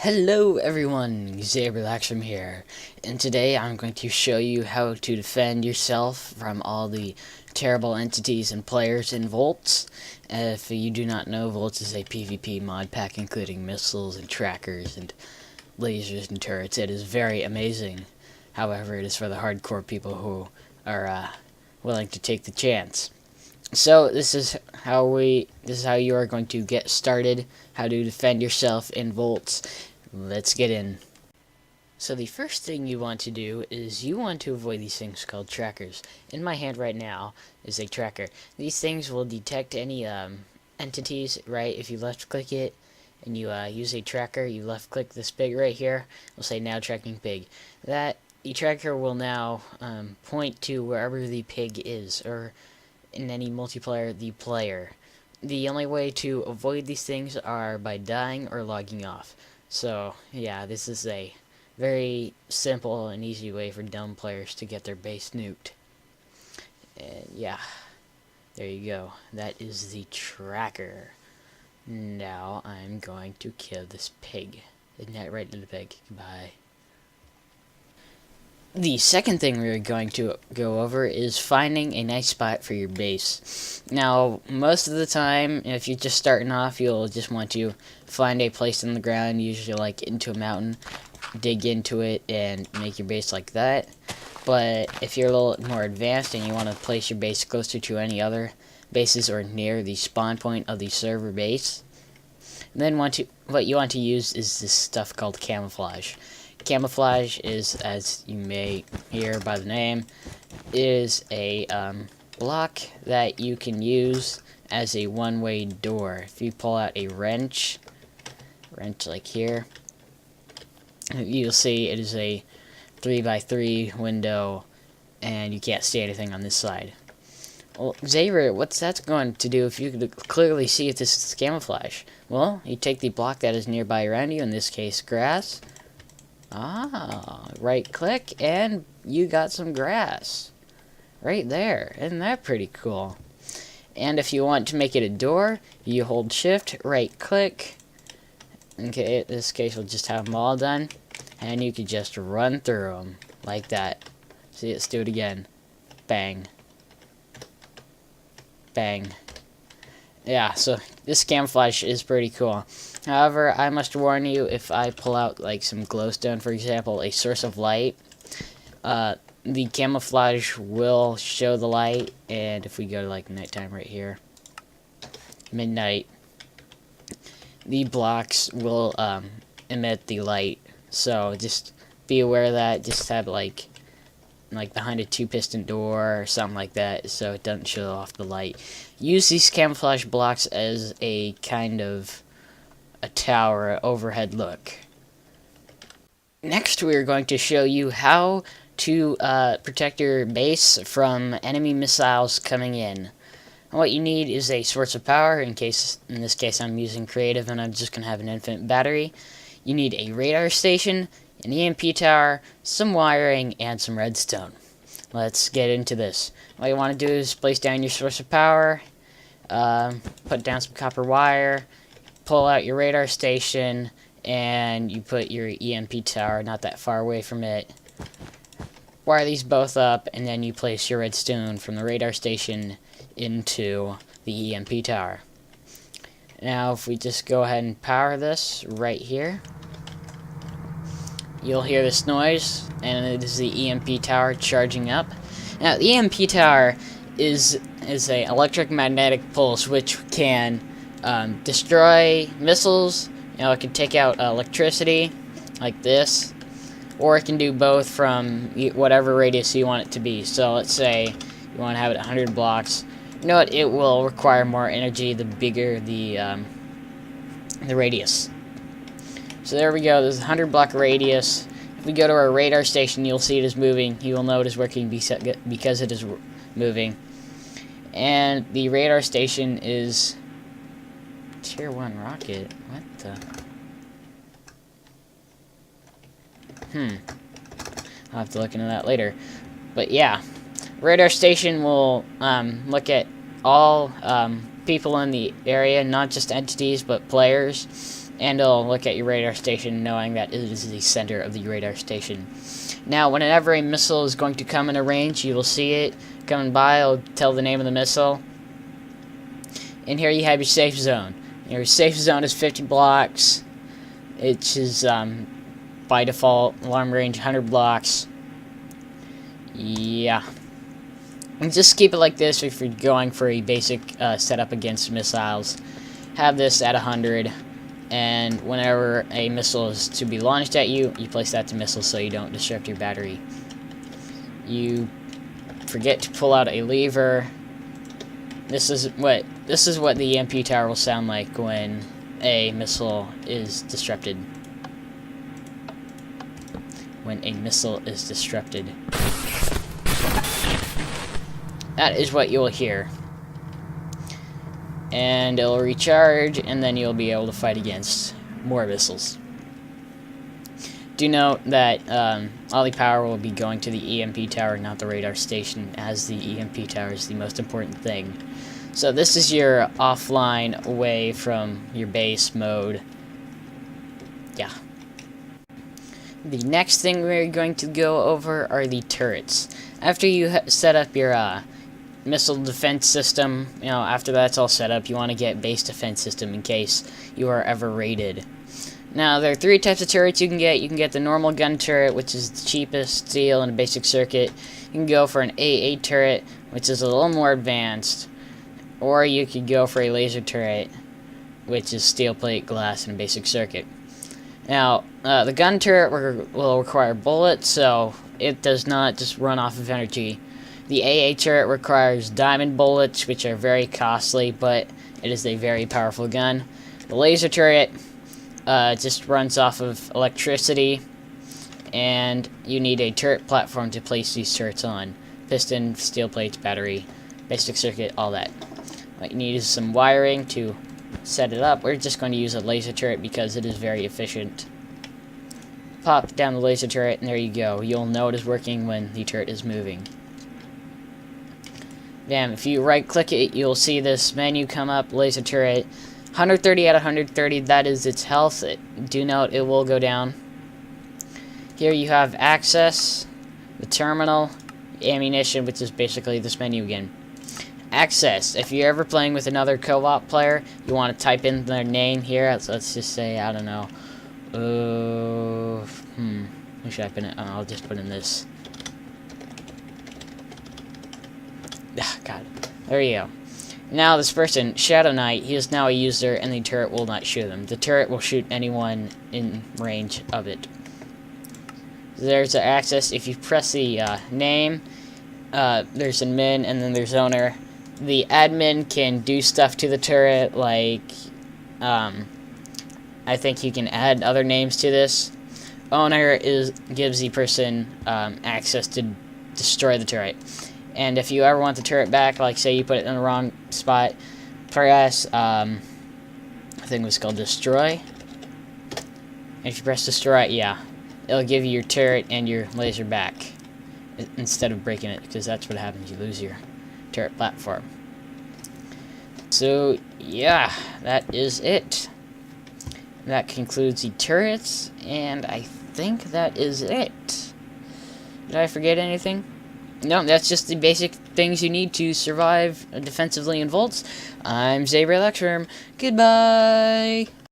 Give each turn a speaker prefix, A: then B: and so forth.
A: Hello everyone, Xaberlaxum here, and today I'm going to show you how to defend yourself from all the terrible entities and players in Voltz. If you do not know, Voltz is a PvP mod pack including missiles and trackers and lasers and turrets. It is very amazing. However, it is for the hardcore people who are willing to take the chance. So this is how you are going to get started, how to defend yourself in Voltz. Let's get in. So the first thing you want to do is you want to avoid these things called trackers. In my hand right now is a tracker. These things will detect any entities, right? If you left click it and you use a tracker, you left click this pig right here, it'll say now tracking pig. The tracker will now point to wherever the pig is, or in any multiplayer, the player. The only way to avoid these things are by dying or logging off. So, yeah, this is a very simple and easy way for dumb players to get their base nuked. And yeah, there you go. That is the tracker. Now I'm going to kill this pig. Ignite right to the pig. Goodbye. The second thing we're going to go over is finding a nice spot for your base. Now, most of the time, if you're just starting off, you'll just want to find a place in the ground, usually like into a mountain, dig into it, and make your base like that. But if you're a little more advanced and you want to place your base closer to any other bases or near the spawn point of the server base, then what you want to use is this stuff called camouflage. Camouflage is, as you may hear by the name, is a block that you can use as a one-way door. If you pull out a wrench like here, you'll see it is a 3x3 window, and you can't see anything on this side. Well, Xavier, what's that going to do if you could clearly see if this is camouflage? Well, you take the block that is nearby around you, in this case grass. Right click, and you got some grass. Right there. Isn't that pretty cool? And if you want to make it a door, you hold shift, right click. Okay, in this case we'll just have them all done. And you can just run through them. Like that. See, let's do it again. Bang. Bang. Yeah, so this camouflage is pretty cool. However, I must warn you, if I pull out like some glowstone, for example, a source of light, the camouflage will show the light, and if we go to like nighttime right here, midnight, the blocks will emit the light. So just be aware of that. Just have like behind a 2-piston door or something like that, so it doesn't show off the light. Use these camouflage blocks as a kind of a tower overhead look. Next, we're going to show you how to protect your base from enemy missiles coming in. What you need is a source of power. In this case I'm using creative and I'm just going to have an infinite battery. You need a radar station, an EMP tower, some wiring, and some redstone. Let's get into this. What you want to do is place down your source of power, put down some copper wire, pull out your radar station, and you put your EMP tower not that far away from it. Wire these both up, and then you place your redstone from the radar station into the EMP tower. Now if we just go ahead and power this right here, you'll hear this noise, and it is the EMP tower charging up. Now, the EMP tower is a electromagnetic pulse which can destroy missiles. You know, it can take out electricity like this, or it can do both from whatever radius you want it to be. So let's say you want to have it 100 blocks. You know what? It will require more energy the bigger the radius. So there we go, there's a 100-block radius. If we go to our radar station, you'll see it is moving. You will know it is working because it is moving. And the radar station is Tier 1 rocket. What the? I'll have to look into that later. But yeah, radar station will look at all people in the area, not just entities, but players. and it'll look at your radar station knowing that it is the center of the radar station. Now, whenever a missile is going to come into range, you will see it coming by. It'll tell the name of the missile. And here you have your safe zone. Your safe zone is 50 blocks. It is, by default, alarm range 100 blocks. Yeah. And just keep it like this if you're going for a basic setup against missiles. Have this at 100. And whenever a missile is to be launched at you, you place that to missile so you don't disrupt your battery. You forget to pull out a lever. This is what the EMP tower will sound like when a missile is disrupted. When a missile is disrupted. That is what you'll hear. And it'll recharge, and then you'll be able to fight against more missiles. Do note that all the power will be going to the EMP tower, not the radar station, as the EMP tower is the most important thing. So this is your offline away from your base mode. Yeah. The next thing we're going to go over are the turrets. After you set up your missile defense system, after that's all set up, you want to get base defense system in case you are ever raided. Now, there are 3 types of turrets you can get. You can get the normal gun turret, which is the cheapest, steel, and a basic circuit. You can go for an AA turret, which is a little more advanced. Or you could go for a laser turret, which is steel plate, glass, and a basic circuit. Now, the gun turret will require bullets, so it does not just run off of energy. The AA turret requires diamond bullets, which are very costly, but it is a very powerful gun. The laser turret just runs off of electricity, and you need a turret platform to place these turrets on. Piston, steel plates, battery, basic circuit, all that. What you need is some wiring to set it up. We're just going to use a laser turret because it is very efficient. Pop down the laser turret, and there you go. You'll know it is working when the turret is moving. Bam, if you right-click it, you'll see this menu come up, laser turret. 130 out of 130, that is its health. Do note it will go down. Here you have access, the terminal, ammunition, which is basically this menu again. Access. If you're ever playing with another co-op player, you want to type in their name here. So let's just say, I don't know. Where should I put it? I'll just put in this. God. There you go. Now this person, Shadow Knight, he is now a user, and the turret will not shoot him. The turret will shoot anyone in range of it. There's the access. If you press the name, there's admin, and then there's owner. The admin can do stuff to the turret, like, I think you can add other names to this. Owner gives the person access to destroy the turret. And if you ever want the turret back, like say you put it in the wrong spot, press, I think it was called destroy. And if you press destroy, yeah, it'll give you your turret and your laser back instead of breaking it, because that's what happens. You lose your turret platform. So yeah, that is it. That concludes the turrets, and I think that is it. Did I forget anything? No, that's just the basic things you need to survive defensively in Voltz. I'm Xavier Lecturer. Goodbye!